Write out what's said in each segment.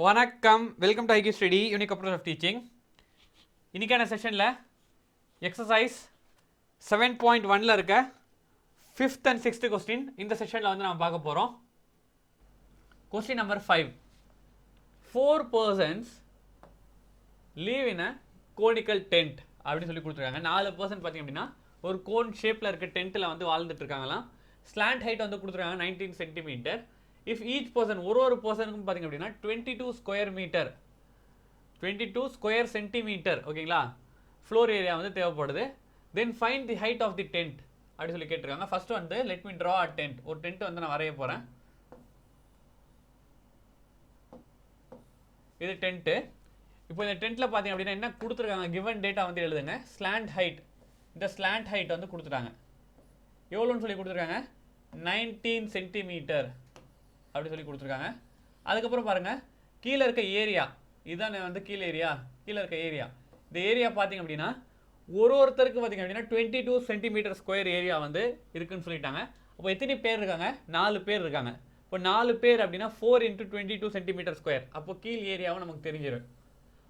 வணக்கம், welcome to IQ study unique approach of teaching. இன்றைக்கான செஷனில் எக்ஸசைஸ் 7.1ல் இருக்க 5th and 6th கொஸ்டின் இந்த செஷனில் வந்து நம்ம பார்க்க போகிறோம். Question number 5. 4 persons live in a conical tent அப்படின்னு சொல்லி கொடுத்துருக்காங்க. 4 person பார்த்தீங்க அப்படின்னா ஒரு கோன் ஷேப்பில் இருக்க டென்ட்டில் வந்து வாழ்ந்துட்டு இருக்காங்களாம். ஸ்லாண்ட் ஹைட் வந்து கொடுத்துருக்காங்க 19 சென்டிமீட்டர். இஃப் ஈச் பர்சன் ஒரு பர்சனுக்கும் பார்த்தீங்க அப்படின்னா 22 ஸ்கொயர் மீட்டர் 22 ஸ்கொயர் சென்டிமீட்டர் ஓகேங்களா ஃப்ளோர் ஏரியா வந்து தேவைப்படுது. Then find the height of the tent அப்படின்னு சொல்லி கேட்டிருக்காங்க. ஃபர்ஸ்ட் வந்து let me draw a tent. ஒரு டென்ட் வந்து நான் வரைய போகிறேன். இது டென்ட்டு. இப்போ இந்த டென்ட்டில் பார்த்தீங்க அப்படின்னா என்ன கொடுத்துருக்காங்க, கிவன் டேட்டா வந்து எழுதுங்க. ஸ்லாண்ட் ஹைட், இந்த ஸ்லாண்ட் ஹைட் வந்து கொடுத்துட்டாங்க. எவ்வளோன்னு சொல்லி கொடுத்துருக்காங்க, 19 சென்டிமீட்டர் அப்படி சொல்லி கொடுத்துருக்காங்க. அதுக்கப்புறம் பாருங்கள் கீழே இருக்க ஏரியா, இதுதான் வந்து கீழே இருக்க ஏரியா. இந்த ஏரியா பார்த்தீங்க அப்படின்னா ஒருத்தருக்கு பார்த்தீங்க அப்படின்னா 22 சென்டிமீட்டர் ஸ்கொயர் ஏரியா வந்து இருக்குன்னு சொல்லிட்டாங்க. அப்போ எத்தனை பேர் இருக்காங்க, 4 பேர் இருக்காங்க. இப்போ 4 பேர் அப்படின்னா 4 × 22 சென்டிமீட்டர் ஸ்கொயர். அப்போ கீழ் ஏரியாவும் நமக்கு தெரிஞ்சிடும்.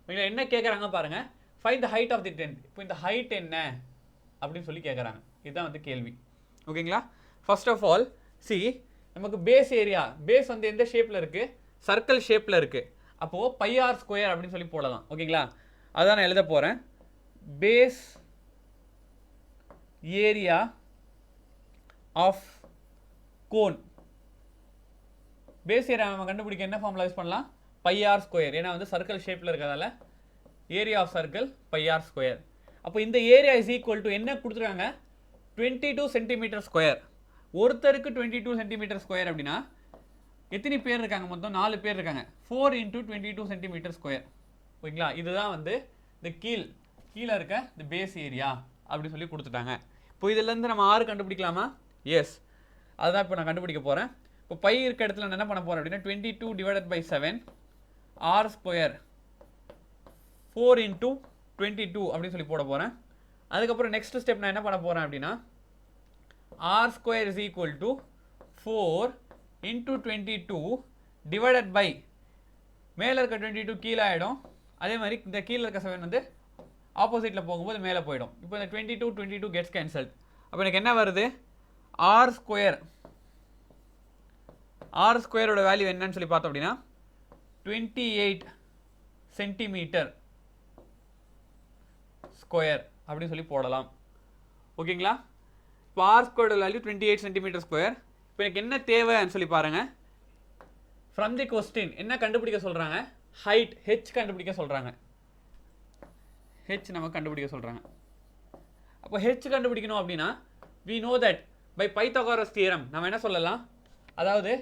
ஓகேங்களா, என்ன கேட்குறாங்க பாருங்கள், find the height of the tent. இப்போ இந்த ஹைட் என்ன அப்படின்னு சொல்லி கேட்குறாங்க. இதுதான் வந்து கேள்வி. ஓகேங்களா, ஃபர்ஸ்ட் ஆஃப் ஆல் சி, நமக்கு பேஸ் ஏரியா, பேஸ் வந்து எந்த ஷேப்பில் இருக்குது, சர்க்கிள் ஷேப்பில் இருக்குது. அப்போது πr ஸ்கொயர் அப்படின்னு சொல்லி போடலாம். ஓகேங்களா, அதான் நான் எழுத போகிறேன். Base area of cone. Base area நம்ம கண்டுபிடிக்க என்ன ஃபார்முலா யூஸ் பண்ணலாம், πr ஸ்கொயர். ஏன்னா வந்து சர்க்கிள் ஷேப்பில் இருக்கிறதால area of circle πr square. அப்போ இந்த ஏரியா இஸ் ஈக்குவல் டு என்ன கொடுத்துருக்காங்க, 22 சென்டிமீட்டர் ஸ்கொயர். ஒருத்தருக்கு 22 சென்டிமீட்டர் ஸ்கொயர் அப்படின்னா எத்தனை பேர் இருக்காங்க, மொத்தம் 4 பேர் இருக்காங்க. 4 × 22 சென்டிமீட்டர் ஸ்கொயர். ஓகேங்களா, இதுதான் வந்து இந்த கீழே இருக்க இந்த பேஸ் ஏரியா அப்படி சொல்லி கொடுத்துட்டாங்க. இப்போ இதுலேருந்து நம்ம 6 கண்டுபிடிக்கலாமா? எஸ், அதுதான் இப்போ நான் கண்டுபிடிக்க போகிறேன். இப்போ பை இருக்க இடத்துல நான் என்ன பண்ண போகிறேன் அப்படின்னா 22 / 7 ஆர் ஸ்கொயர் 4 × 22 அப்படின்னு சொல்லி போட போகிறேன். அதுக்கப்புறம் நெக்ஸ்ட் ஸ்டெப் நான் என்ன பண்ண போகிறேன் அப்படின்னா r square is equal to 4 × 22 divided by மேலே இருக்க 22 கீழே ஆகிடும். அதே மாதிரி இந்த கீழே இருக்க 7 வந்து ஆப்போசிட்டில் போகும்போது மேலே போயிடும். இப்போ இந்த 22 கெட்ஸ் கேன்சல்ட். அப்போ எனக்கு என்ன வருது, ஆர் ஸ்கொயரோட வேல்யூ என்னன்னு சொல்லி பார்த்தோம் அப்படின்னா 28 சென்டிமீட்டர் ஸ்கொயர் அப்படின்னு சொல்லி போடலாம். ஓகேங்களா, இப்போ ஆர் ஸ்கொயரோட வேல்யூ 28 சென்டிமீட்டர் ஸ்கொயர். இப்போ எனக்கு என்ன தேவைன்னு சொல்லி பாருங்கள். ஃப்ரம் தி கொஸ்டின் என்ன கண்டுபிடிக்க சொல்கிறாங்க, ஹைட் ஹெச் கண்டுபிடிக்க சொல்கிறாங்க. ஹெச் நம்ம கண்டுபிடிக்க சொல்கிறாங்க. அப்போ ஹெச் கண்டுபிடிக்கணும் அப்படின்னா we know that by Pythagoras theorem நம்ம என்ன சொல்லலாம், அதாவது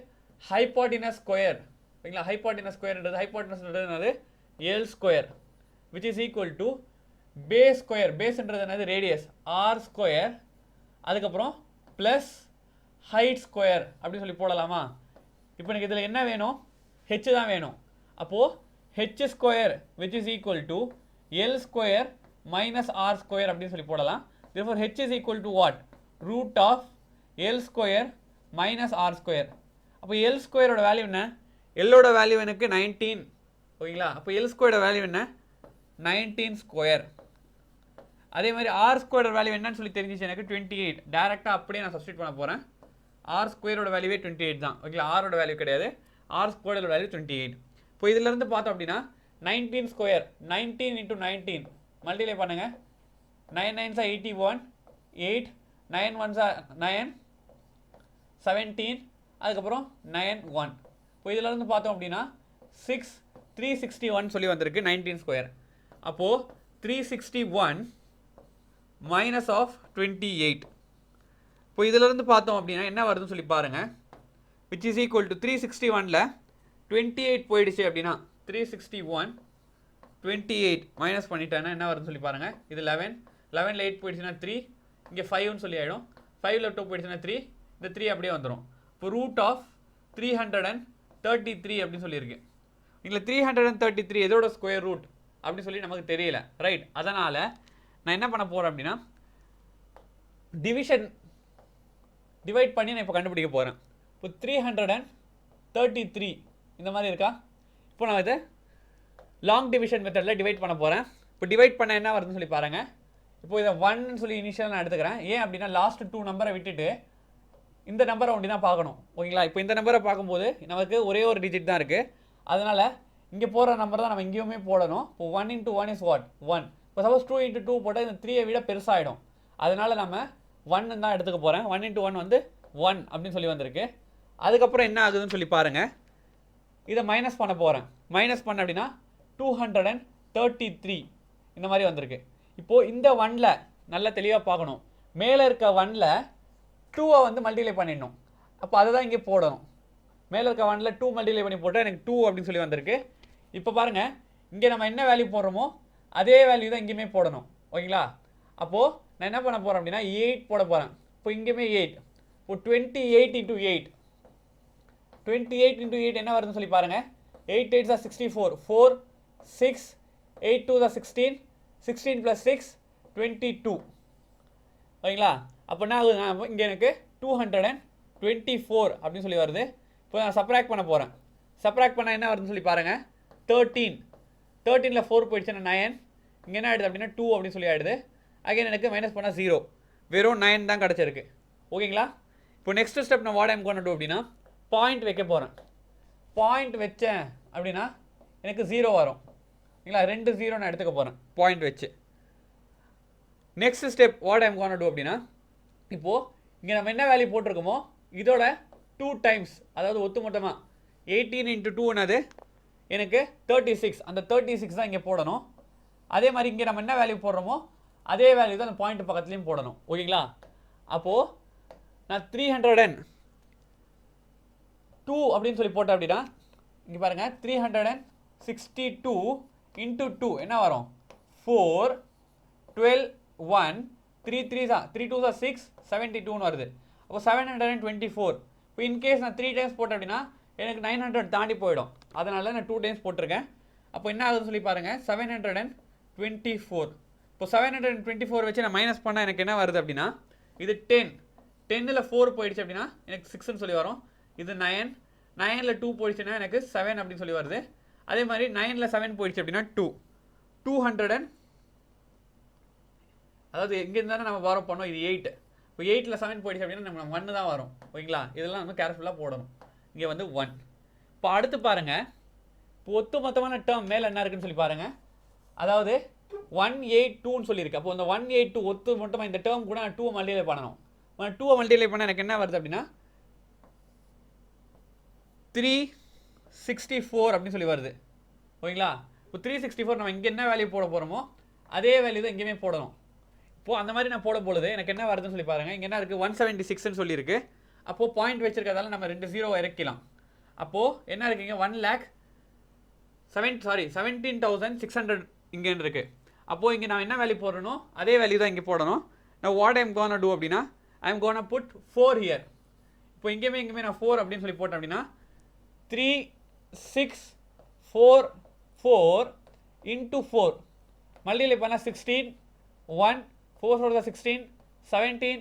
ஹைபாட்டினஸ் ஸ்கொயர். ஓகேங்களா, ஹைபாட்டினஸ் ஸ்கொயர்ன்றது L square which is equal to base square. பேஸ்ன்றது என்னது, ரேடியஸ், ஆர் ஸ்கொயர், அதுக்கப்புறம் ப்ளஸ் ஹைட் ஸ்கொயர் அப்படி சொல்லி போடலாமா. இப்போ எனக்கு இதில் என்ன வேணும், ஹெச் தான் வேணும். அப்போது H square which is equal to L square minus R square அப்படின்னு சொல்லி போடலாம். therefore H is equal to what, root of L square minus R square. அப்போ எல் ஸ்கொயரோட வேல்யூ என்ன, எல்லோட வேல்யூ எனக்கு 19. ஓகேங்களா, அப்போ எல் ஸ்கொயரோட வேல்யூ என்ன, 19 ஸ்கொயர். அதே மாதிரி ஆர் ஸ்கொயரோட வேல்யூ என்னன்னு சொல்லி தெரிஞ்சிச்சு எனக்கு 28. டேரெக்டாக அப்படியே நான் சப்ஸ்டிட் பண்ண போகிறேன். ஆர் ஸ்கொயரோட வேல்யூவே 28 தான். ஓகேங்களா, ஆரோட வேல்யூ கிடையாது, ஆர் ஸ்கொயரோட வேல்யூ 28. இப்போ இதிலேருந்து பார்த்தோம் அப்படின்னா 19 ஸ்கொயர், 19 × 19 மல்டிப்ளை பண்ணுங்கள். 9 9s are 81, 8 9 1s are 9, 17, அதுக்கப்புறம் 9 1. இப்போ இதிலேருந்து பார்த்தோம் அப்படின்னா 6 361 சொல்லி வந்திருக்கு 19 ஸ்கொயர். அப்போது 361 மைனஸ் ஆஃப் 28. இப்போ இதிலிருந்து பார்த்தோம் அப்படின்னா என்ன வருதுன்னு சொல்லி பாருங்கள், விச் இஸ் ஈக்குவல் டு 361ல் 28 போயிடுச்சு அப்படின்னா 361 28 மைனஸ் பண்ணிட்டேன்னா என்ன வருதுன்னு சொல்லி பாருங்கள். இது 11ல் 8 போயிடுச்சுன்னா 3, இங்கே 5ன்னு சொல்லி ஆகிடும். 5ல் 2 போயிடுச்சுன்னா 3, இந்த 3 அப்படியே வந்துடும். இப்போ ரூட் ஆஃப் 333 அப்படின்னு சொல்லியிருக்கு. இதில் 333 எதோட ஸ்கொயர் ரூட் அப்படின்னு சொல்லி நமக்கு தெரியல, ரைட். அதனால் நான் என்ன பண்ண போகிறேன் அப்படின்னா டிவைட் பண்ணி நான் இப்போ கண்டுபிடிக்க போகிறேன். இப்போ 333 இந்த மாதிரி இருக்கா. இப்போ நான் இதை லாங் டிவிஷன் மெத்தடில் டிவைட் பண்ண போகிறேன். இப்போ டிவைட் பண்ண என்ன வருதுன்னு சொல்லி பாருங்கள். இப்போ இதை 1 சொல்லி இனிஷியல் நான் எடுத்துக்கிறேன். ஏன் அப்படின்னா லாஸ்ட் 2 நம்பரை விட்டுட்டு இந்த நம்பரை ஒண்டி தான் பார்க்கணும். ஓகேங்களா? இப்போ இந்த நம்பரை பார்க்கும்போது நமக்கு ஒரே ஒரு டிஜிட் தான் இருக்குது. அதனால் இங்கே போகிற நம்பர் தான் நம்ம இங்கேயுமே போடணும். இப்போ 1 into 1 is what? 1. இப்போ சப்போஸ் 2 into 2 போட்டால் இந்த 3ஐ விட பெருசாகிடும். அதனால் நம்ம 1 தான் எடுத்துக்க போகிறேன். 1 into 1 வந்து 1 அப்படின்னு சொல்லி வந்திருக்கு. அதுக்கப்புறம் என்ன ஆகுதுன்னு சொல்லி பாருங்கள். இதை மைனஸ் பண்ண போகிறேன். மைனஸ் பண்ண அப்படின்னா 233 இந்த மாதிரி வந்திருக்கு. இப்போது இந்த 1ல் நல்லா தெளிவாக பார்க்கணும். மேலே இருக்க 1ல் 2ஐ வந்து மல்டிப்ளை பண்ணிடணும். அப்போ அதை தான் இங்கே போடணும். மேலே இருக்க 1ல் 2 மல்டிப்ளை பண்ணி போட்டால் எனக்கு 2 அப்படின்னு சொல்லி வந்திருக்கு. இப்போ பாருங்கள், இங்கே நம்ம என்ன வேல்யூ போடுறோமோ அதே வேல்யூ தான் இங்கேயுமே போடணும். ஓகேங்களா? அப்போது நான் என்ன பண்ண போகிறேன் அப்படின்னா 8 போட போகிறேன். இப்போ இங்கேயுமே 8. இப்போ 28 into 8. 28 into 8 என்ன வருதுன்னு சொல்லி பாருங்கள். 8 8s are 64. 4 6 8 2s are 16. 16 plus 6 22. ஓகேங்களா? அப்போ என்ன ஆகுது, இங்கே எனக்கு 224 அப்படின்னு சொல்லி வருது. இப்போ நான் சப்ராக்ட் பண்ண போகிறேன். சப்ராக்ட் பண்ணால் என்ன வருதுன்னு சொல்லி பாருங்கள். 13. 13ல் 4 போயிடுச்சுன்னா 9. இங்கே என்ன ஆகிடுது அப்படின்னா 2 அப்படின்னு சொல்லி ஆகிடுது. அகைன் எனக்கு மைனஸ் பண்ணால் 0. வெறும் 9 தான் கிடச்சிருக்கு. ஓகேங்களா? இப்போ நெக்ஸ்ட் ஸ்டெப் நான் வாட் ஐம் கோனா டு அப்படின்னா பாயிண்ட் வைக்க போகிறேன். பாயிண்ட் வச்சேன் அப்படின்னா எனக்கு 0 வரும். ஓகேங்களா? 2 0 நான் எடுத்துக்க போகிறேன் பாயிண்ட் வச்சு. Next step what I'm gonna do அப்படின்னா இப்போது இங்கே நம்ம என்ன வேல்யூ போட்டிருக்கோமோ இதோட 2 டைம்ஸ், அதாவது ஒத்து மொத்தமாக 18 into 2 என்னது எனக்கு 36. அந்த 36 தான் இங்கே போடணும். அதே மாதிரி இங்கே நம்ம என்ன வேல்யூ போடுறோமோ அதே வேல்யூ தான் அந்த பாயிண்ட் பக்கத்துலேயும் போடணும். ஓகேங்களா? அப்போது நான் 302 அப்படின்னு சொல்லி போட்டேன் அப்படின்னா இங்கே பாருங்கள் 362 into 2 என்ன வரும்? 4 12 1 3 3s are 3 2s are 6 72 வருது. அப்போ 724. இப்போ இன்கேஸ் நான் 3 டைம்ஸ் போட்டேன் அப்படின்னா எனக்கு 900 தாண்டி போயிடும். அதனால நான் 2 டைம்ஸ் போட்டிருக்கேன். அப்போ என்ன ஆகுதுன்னு சொல்லி பாருங்கள். 724. இப்போ 724 வச்சு நான் மைனஸ் பண்ணால் எனக்கு என்ன வருது அப்படின்னா இது 10. 10ல் 4 போயிடுச்சு அப்படின்னா எனக்கு 6ன்னு சொல்லி வரும். இது 9. 9ல் 2 போயிடுச்சுன்னா எனக்கு 7 அப்படின்னு சொல்லி வருது. அதே மாதிரி 9ல் 7 போயிடுச்சு அப்படின்னா 200. அதாவது எங்கேருந்து தானே நம்ம பாரோ பண்ணோம், இது 8. இப்போ 8ல் 7 போயிடுச்சு அப்படின்னா நம்ம 1 தான் வரும். ஓகேங்களா? இதெல்லாம் நம்ம கேர்ஃபுல்லாக போடணும். இங்கே வந்து 1. இப்போ அடுத்து பாருங்கள், இப்போ ஒத்து மொத்தமான டேர்ம் மேலே என்ன இருக்குன்னு சொல்லி பாருங்கள். அதாவது 182ன்னு சொல்லியிருக்கு. அப்போ இந்த 182 ஒத்து மொத்தமாக இந்த டேர்ம் கூட நான் 2 மல்டிப்ளை பண்ணணும். 2 மல்டிப்ளை பண்ணால் எனக்கு என்ன வருது அப்படின்னா 364 அப்படின்னு சொல்லி வருது. ஓகேங்களா? இப்போ 364 நம்ம இங்கே என்ன வேல்யூ போட போகிறோமோ அதே வேல்யூ தான் இங்கேயுமே போடணும். இப்போது அந்த மாதிரி நான் போட பொழுது எனக்கு என்ன வருதுன்னு சொல்லி பாருங்கள். இங்கே என்ன இருக்குது 176ன்னு சொல்லியிருக்கு. அப்போது பாயிண்ட் வச்சிருக்கிறதால நம்ம 2 0 இறக்கலாம். அப்போது என்ன இருக்குங்க 17,600 இங்கேன்னு இருக்குது. அப்போது இங்கே நான் என்ன வேல்யூ போடணும் அதே வேல்யூ தான் இங்கே போடணும். நான் வாட் ஐம் கோனா டூ அப்படின்னா I am gonna put 4 here. இப்போ இங்கேயுமே நான் 4 அப்படின்னு சொல்லி போட்டேன் அப்படின்னா 3 6 4 4 into 4 மல்டிப்ளை பண்ணால் 16 1 4 4 16 17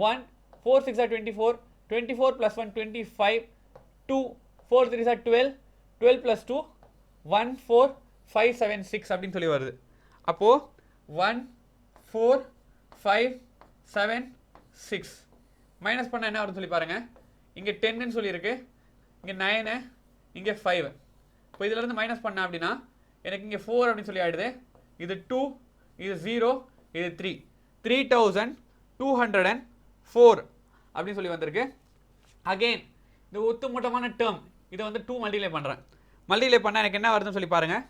1 4 6 are 24 24 plus 1 25 2 4 3 are 12 12 plus 2 1 4 5 7 6 அப்படின்னு சொல்லி வருது. அப்போது 1 4 5 7 6 மைனஸ் பண்ண என்ன வருதுன்னு சொல்லி பாருங்கள். இங்கே 10ன்னு சொல்லியிருக்கு, இங்கே 9, இங்கே 5. இப்போ இதிலேருந்து மைனஸ் பண்ண அப்படின்னா எனக்கு இங்கே 4 அப்படின்னு சொல்லி ஆகிடுது. இது 2, இது 0, இது 3. 3204 அப்படின்னு சொல்லி வந்திருக்கு. அகெயின் இந்த ஒத்து மொத்தமான டேர்ம் இதை வந்து 2 மல்டிப்ளை பண்ணுறேன். மல்டிப்ளை பண்ணால் எனக்கு என்ன வருதுன்னு சொல்லி பாருங்கள்.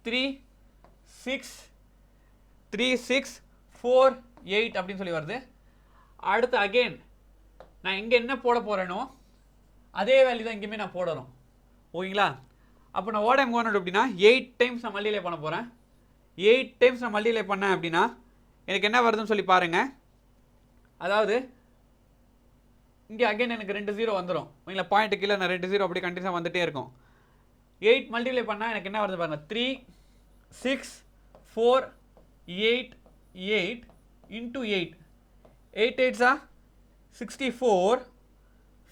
3648 அப்படின்னு சொல்லி வருது. அடுத்து அகெயின் நான் இங்கே என்ன போட போகிறேனோ அதே வேல்யூ தான் இங்கேயுமே நான் போடணும். ஓகேங்களா? அப்போ நான் வாட் ஐம் கோனா டு அப்படின்னா 8 டைம்ஸ் நான் மல்டிப்ளை பண்ண போகிறேன். 8 டைம்ஸ் நான் மல்டிப்ளை பண்ணேன் அப்படின்னா எனக்கு என்ன வருதுன்னு சொல்லி பாருங்கள். அதாவது இங்கே அகைன் எனக்கு 2 0 வந்துடும். ஓகேங்களா? பாயிண்ட் கீழே நான் 2 0 அப்படி கண்டினியூஸாக வந்துகிட்டே இருக்கும். 8 மல்டிப்ளை பண்ணால் எனக்கு என்ன வருது பாருங்கள். 3 6 4 8 8 into 8 8 8s are 64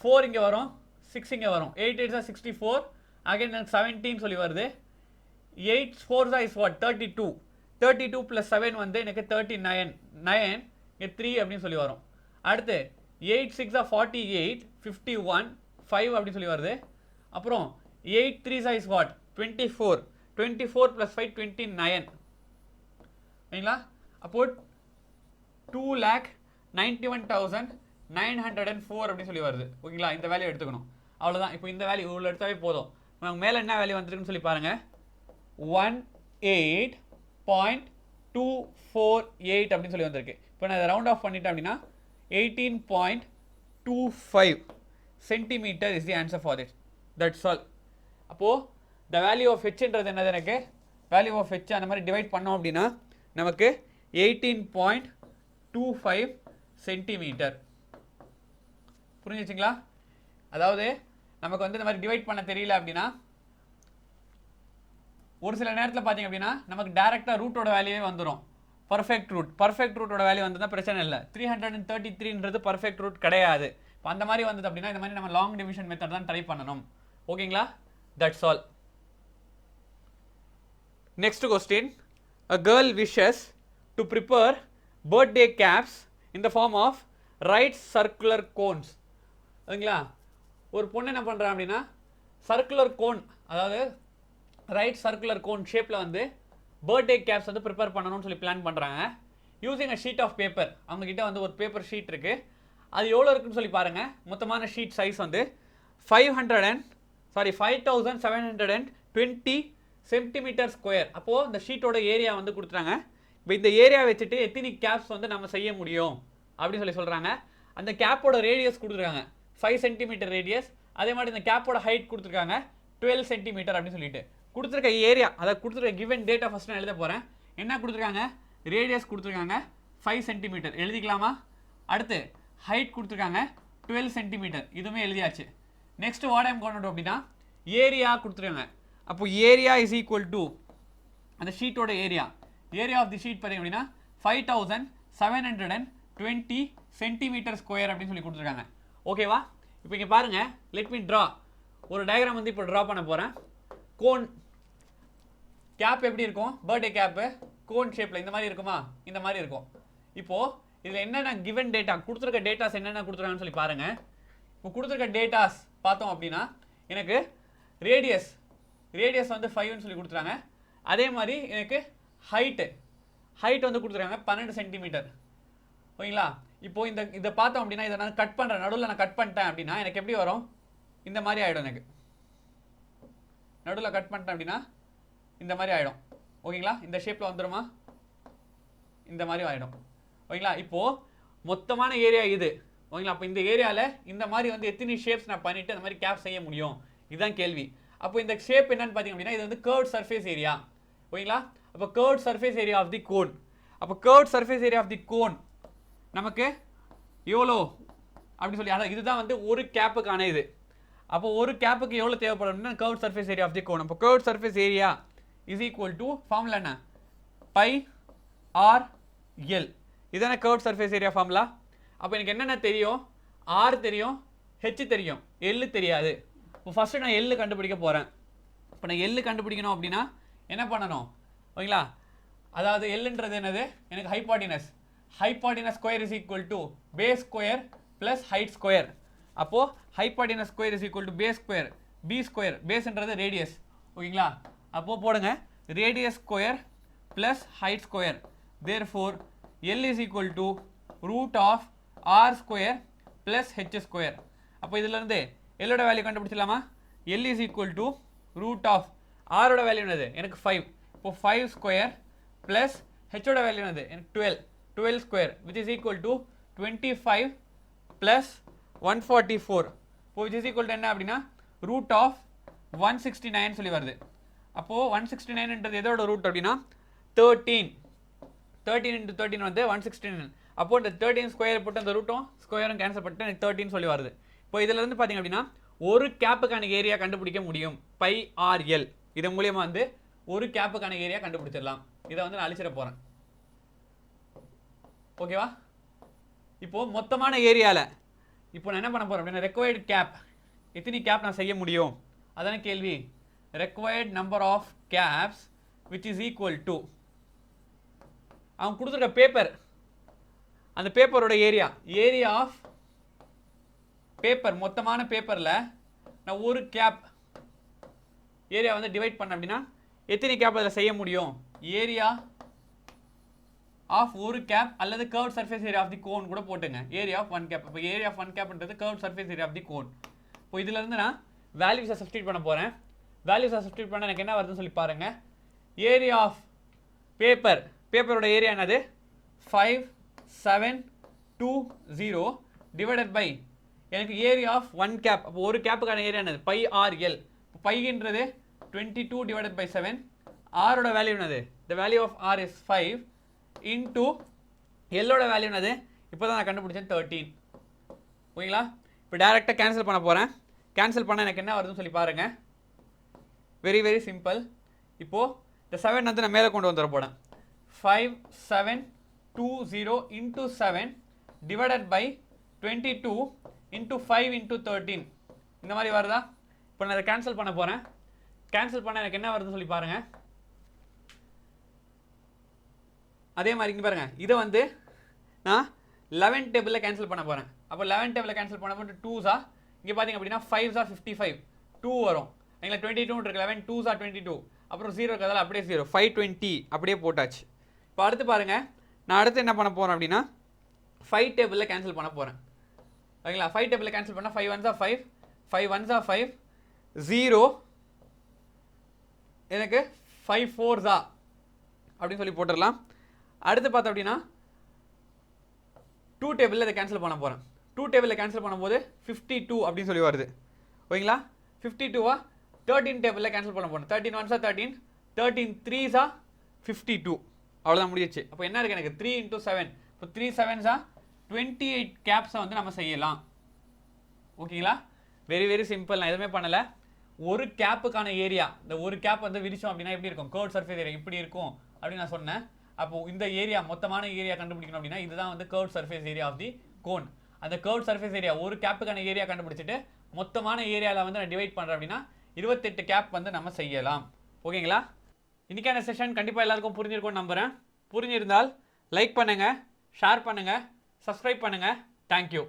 4 இங்கே வரும் 6 இங்கே வரும் 8 8s are 64 அகைன் எனக்கு 17 சொல்லி வருது. 8 4 is what 32. 32 plus 7 வந்து எனக்கு 39. 9 இங்கே 3 அப்படின்னு சொல்லி வரும். அடுத்து 8 6 48, 51, 5 அப்படின்னு சொல்லி வருது. அப்புறம் 8 3 is what 24. 24 plus 5 29. சரிங்களா? அப்போ 2,91,904 அப்படின்னு சொல்லி வருது. ஓகேங்களா? இந்த வேல்யூ எடுத்துக்கணும். அவ்வளோதான். இப்போ இந்த வேல்யூ இவ்வளோ எடுத்தாவே போதும். நமக்கு மேலே என்ன வேல்யூ வந்துருக்குன்னு சொல்லி பாருங்கள். 18.248 அப்படின்னு சொல்லி வந்திருக்கு. இப்போ நான் இதை ரவுண்ட் ஆஃப் பண்ணிட்டேன் அப்படின்னா 18.25 centimetre is the answer for this. That's all. அப்போது த வேல்யூ ஆஃப் ஹெச்ன்றது என்னது? எனக்கு வேல்யூ ஆஃப் ஹெச் அந்த மாதிரி டிவைட் பண்ணோம் அப்படின்னா நமக்கு 18.25 சென்டிமீட்டர். புரிஞ்சிச்சிங்களா? அதாவது நமக்கு வந்து இந்த மாதிரி டிவைட் பண்ண தெரியல அப்படின்னா ஒரு சில நேரத்தில் பார்த்தீங்க அப்படின்னா நமக்கு டேரெக்டாக ரூட்டோட வேல்யூவே வந்துடும். பர்ஃபெக்ட் ரூட்டோட வேல்யூ வந்ததுனா பிரச்சனை இல்லை. 333ன்றது பர்ஃபெக்ட் ரூட் கிடையாது. இப்போ அந்த மாதிரி வந்தது அப்படின்னா இந்த மாதிரி நம்ம லாங் டிவிஷன் மெத்தட் தான் ட்ரை பண்ணணும். ஓகேங்களா? That's all. Next question. A girl wishes to prepare birthday caps in the form of right circular cones. ஓகேங்களா? ஒரு பொண்ணு என்ன பண்ணுறா அப்படின்னா சர்க்குலர் கோன், அதாவது ரைட் சர்க்குலர் கோன் ஷேப்பில் வந்து பர்த்டே கேப்ஸ் வந்து ப்ரிப்பேர் பண்ணணும்னு சொல்லி பிளான் பண்ணுறாங்க. Using a sheet of paper. அவங்கக்கிட்ட வந்து ஒரு பேப்பர் ஷீட் இருக்குது. அது எவ்வளோ இருக்குன்னு சொல்லி பாருங்கள். மொத்தமான ஷீட் சைஸ் வந்து 5,720 சென்டிமீட்டர் ஸ்கொயர். அப்போது இந்த ஷீட்டோட ஏரியா வந்து கொடுத்துறாங்க. இப்போ இந்த ஏரியா வச்சுட்டு எத்தனை கேப்ஸ் வந்து நம்ம செய்ய முடியும் அப்படின்னு சொல்லி சொல்கிறாங்க. அந்த கேப்போட ரேடியஸ் கொடுத்துருக்காங்க 5 சென்டிமீட்டர் ரேடியஸ். அதே மாதிரி இந்த கேப்போட ஹைட் கொடுத்துருக்காங்க 12 சென்டிமீட்டர் அப்படின்னு சொல்லிட்டு கொடுத்துருக்க ஏரியா, அதை கொடுத்துருக்க கிவன் டேட்டா ஃபஸ்ட் நான் எழுத போகிறேன். என்ன கொடுத்துருக்காங்க? ரேடியஸ் கொடுத்துருக்காங்க 5 சென்டிமீட்டர் எழுதிக்கலாமா? அடுத்து ஹைட் கொடுத்துருக்காங்க 12 சென்டிமீட்டர், இதுவுமே எழுதியாச்சு. நெக்ஸ்ட் வாட் ஐம் கோன் அப்படின்னா ஏரியா கொடுத்துருக்காங்க. அப்போ ஏரியா இஸ் ஈக்குவல் டு அந்த ஷீட்டோட ஏரியா ஆஃப் தி ஷீட் பார்த்தீங்க அப்படின்னா 5,720 சென்டிமீட்டர் ஸ்கொயர் அப்படின்னு சொல்லி கொடுத்துருக்காங்க. ஓகேவா? இப்போ இங்கே பாருங்கள், லெட் மீ ட்ரா. ஒரு டயக்ராம் வந்து இப்போ ட்ரா பண்ண போகிறேன். கோன் கேப் எப்படி இருக்கும்? பர்த்டே கேப்பு கோன் ஷேப்பில் இந்த மாதிரி இருக்குமா? இந்த மாதிரி இருக்கும். இப்போது இதில் என்னென்ன கிவன் டேட்டா கொடுத்துருக்க டேட்டாஸ் என்னென்ன கொடுத்துருக்காங்கன்னு சொல்லி பாருங்கள். இப்போ கொடுத்துருக்க டேட்டாஸ் பார்த்தோம் அப்படின்னா எனக்கு ரேடியஸ் வந்து 5ன்னு சொல்லி கொடுத்துருக்காங்க. அதே மாதிரி எனக்கு ஹைட் வந்து கொடுத்துருக்காங்க 12 சென்டிமீட்டர். ஓகேங்களா? இப்போ இதை பார்த்தோம் அப்படின்னா இதை நான் கட் பண்ணுறேன், நடுவில் நான் கட் பண்ணிட்டேன் அப்படின்னா எனக்கு எப்படி வரும்? இந்த மாதிரி ஆகிடும். எனக்கு நடுவில் கட் பண்ணிட்டேன் அப்படின்னா இந்த மாதிரி ஆகிடும். ஓகேங்களா? இந்த ஷேப்பில் வந்துடுமா? இந்த மாதிரி ஆகிடும். ஓகேங்களா? இப்போது மொத்தமான ஏரியா இது. ஓகேங்களா? அப்போ இந்த ஏரியாவில் இந்த மாதிரி வந்து எத்தனை ஷேப்ஸ் நான் பண்ணிவிட்டு அந்த மாதிரி கேப் செய்ய முடியும்? இதுதான் கேள்வி. அப்போ இந்த ஷேப் என்னன்னு பார்த்தீங்க அப்படின்னா இது வந்து கர்வ்ட் சர்ஃபேஸ் ஏரியா. ஓகேங்களா? அப்போ curved surface area of the cone. அப்போ curved surface area of the cone நமக்கு எவ்வளோ அப்படின்னு சொல்லி, அதான் இதுதான் வந்து ஒரு கேப்புக்கான இது. அப்போ ஒரு கேப்புக்கு எவ்வளோ தேவைப்படும் அப்படின்னா curved surface area of the cone. அப்போ curved surface area is equal to formula என்ன? Pi R L. இதான கர்வ்ட் சர்ஃபேஸ் ஏரியா ஃபார்முலா. அப்போ எனக்கு என்னென்ன தெரியும்? ஆர் தெரியும், ஹெச் தெரியும், எல் தெரியாது. இப்போ ஃபஸ்ட்டு நான் எல் கண்டுபிடிக்க போகிறேன். இப்போ நான் எல் கண்டுபிடிக்கணும் அப்படின்னா என்ன பண்ணணும்? ஓகேங்களா? அதாவது எல்ன்றது என்னது? எனக்கு hypotenuse square is equal to base square plus height square. அப்போது hypotenuse square is equal to base square B square. பேஸ்ன்றது ரேடியஸ். ஓகேங்களா? அப்போது போடுங்க radius square plus height square. Therefore L is equal to root of R square plus H square. அப்போ இதிலேருந்து எல்லோட value கண்டுபிடிச்சிடலாமா? L is equal to root of ஆரோட value என்னது? எனக்கு 5. இப்போ 5 ஸ்கொயர் ப்ளஸ் ஹெச்சோட வேல்யூ என்னது? எனக்கு 12 square which is equal to 25 plus 144. இப்போ விச் இஸ் ஈக்குவல் டு என்ன அப்படின்னா ரூட் ஆஃப் 169 சொல்லி வருது. அப்போது 169ன்றது எதோட ரூட் அப்படின்னா 13 into 13 வந்து 169. அப்போது இந்த 13 ஸ்கொயர் போட்டு அந்த ரூட்டும் ஸ்கொயரும் கேன்சல் பண்ணிட்டு எனக்கு 13 சொல்லி வருது. இப்போ இதில் வந்து பார்த்தீங்க அப்படின்னா ஒரு கேப்புக்கான ஏரியா கண்டுபிடிக்க முடியும். Pi R L. இது மூலியமாக வந்து ஒரு கேப்புக்கான ஏரியா கண்டுபிடிச்சிடலாம். இதை வந்து நான் அழிச்சிட போகிறேன். ஓகேவா? இப்போது மொத்தமான ஏரியாவில் இப்போ நான் என்ன பண்ண போகிறேன் அப்படின்னா ரெக்வயர்டு கேப் எத்தனை கேப் நான் செய்ய முடியும் அதான கேள்வி. required number of caps which is equal to அவன் கொடுத்துருக்க பேப்பர், அந்த பேப்பரோட ஏரியா ஆஃப் பேப்பர், மொத்தமான பேப்பரில் நான் ஒரு கேப் ஏரியா வந்து டிவைட் பண்ண அப்படின்னா எத்தனை கேப் அதில் செய்ய முடியும்? ஏரியா ஆஃப் ஒரு கேப் அல்லது curve surface area of the cone கூட போட்டுங்க. Area of one cap. இப்போ ஏரியா ஆஃப் ஒன் கேப்ன்றது curve surface area of the cone. இப்போ இதிலிருந்து நான் வேல்யூஸை சப்ஸ்டியூட் பண்ண போகிறேன். வேல்யூஸை சப்ஸ்டியூட் பண்ண எனக்கு என்ன வருதுன்னு சொல்லி பாருங்க. ஏரியா ஆஃப் பேப்பரோட ஏரியா என்னது? 5720 டிவைடட் பை எனக்கு ஏரியா ஆஃப் ஒன் கேப். அப்போ ஒரு கேப்புக்கான ஏரியா என்னது? Pi R L. பைன்றது 22 டிவைடட் பை 7. ஆரோட வேல்யூ என்னது? The value of R is 5 into எல்லோட வேல்யூ என்னது? இப்போ தான் நான் கண்டுபிடிச்சேன் 13. ஓகேங்களா? இப்போ டேரெக்டாக கேன்சல் பண்ண போகிறேன். கேன்சல் பண்ண எனக்கு என்ன வருதுன்னு சொல்லி பாருங்க. Very very simple. இப்போது இந்த 7 வந்து நான் மேலே கொண்டு வந்துட போகிறேன். 5720 into 7 divided by 22 into 5 into 13. இந்த மாதிரி வருதா? இப்போ நான் அதை கேன்சல் பண்ண போகிறேன். கேன்சல் பண்ண எனக்கு என்ன வருதுன்னு சொல்லி பாருங்க. அதே மாதிரி இங்கே பாருங்க, இதை வந்து நான் 11 டேபிளில் கேன்சல் பண்ண போகிறேன். அப்போ 11 டேபிளில் கேன்சல் பண்ண போட்டு 2s இங்கே பார்த்தீங்க அப்படின்னா 5s 55 2 வரும். எங்களை 22 இருக்கு. 11 2s 22. அப்புறம் 0 இருக்கிறதால அப்படியே 0 520 அப்படியே போட்டாச்சு. இப்போ அடுத்து பாருங்க, நான் அடுத்து என்ன பண்ண போகிறேன் அப்படின்னா 5 டேபிளில் கேன்சல் பண்ண போகிறேன். ஓகேங்களா? 5 டேபிளில் கேன்சல் பண்ணால் 5 1s 5 5 1s 5 0 எனக்கு 5 4s அப்படின்னு சொல்லி போட்டுடலாம். அடுத்து பார்த்தோம் அப்படின்னா 2 டேபிளில் இதை கேன்சல் பண்ண போகிறேன். 2 டேபிளில் கேன்சல் பண்ணும்போது 52 அப்படின்னு சொல்லி வருது. ஓகேங்களா? 52 13 டேபிளில் கேன்சல் பண்ண போகிறேன். 13 1s 13 13 3s 52. அவ்வளோதான் முடிஞ்சிச்சு. அப்போ என்ன இருக்குது எனக்கு? 3 இன்டூ 7. இப்போ 3 7s 28 கேப்ஸை வந்து நம்ம செய்யலாம். ஓகேங்களா? Very very simple. நான் எதுவுமே பண்ணலை. ஒரு கேப்புக்கான ஏரியா, இந்த ஒரு கேப் வந்து விரிச்சோம் அப்படின்னா எப்படி இருக்கும்? கர்வ் சர்ஃபேஸ் ஏரியா இப்படி இருக்கும் அப்படின்னு நான் சொன்னேன். அப்போ இந்த ஏரியா, மொத்தமான ஏரியா கண்டுபிடிக்கணும் அப்படின்னா இதுதான் வந்து curve surface area of the cone. அந்த கர்வ் சர்ஃபேஸ் ஏரியா ஒரு கேப்புக்கான ஏரியா கண்டுபிடிச்சிட்டு மொத்தமான ஏரியாவில் வந்து நான் டிவைட் பண்ணுறேன் அப்படின்னா 28 கேப் வந்து நம்ம செய்யலாம். ஓகேங்களா? இன்னைக்கான செஷன் கண்டிப்பாக எல்லாருக்கும் புரிஞ்சிருக்கும்னு நம்புகிறேன். புரிஞ்சிருந்தால் லைக் பண்ணுங்கள், ஷேர் பண்ணுங்கள், சப்ஸ்கிரைப் பண்ணுங்கள். தேங்க்யூ.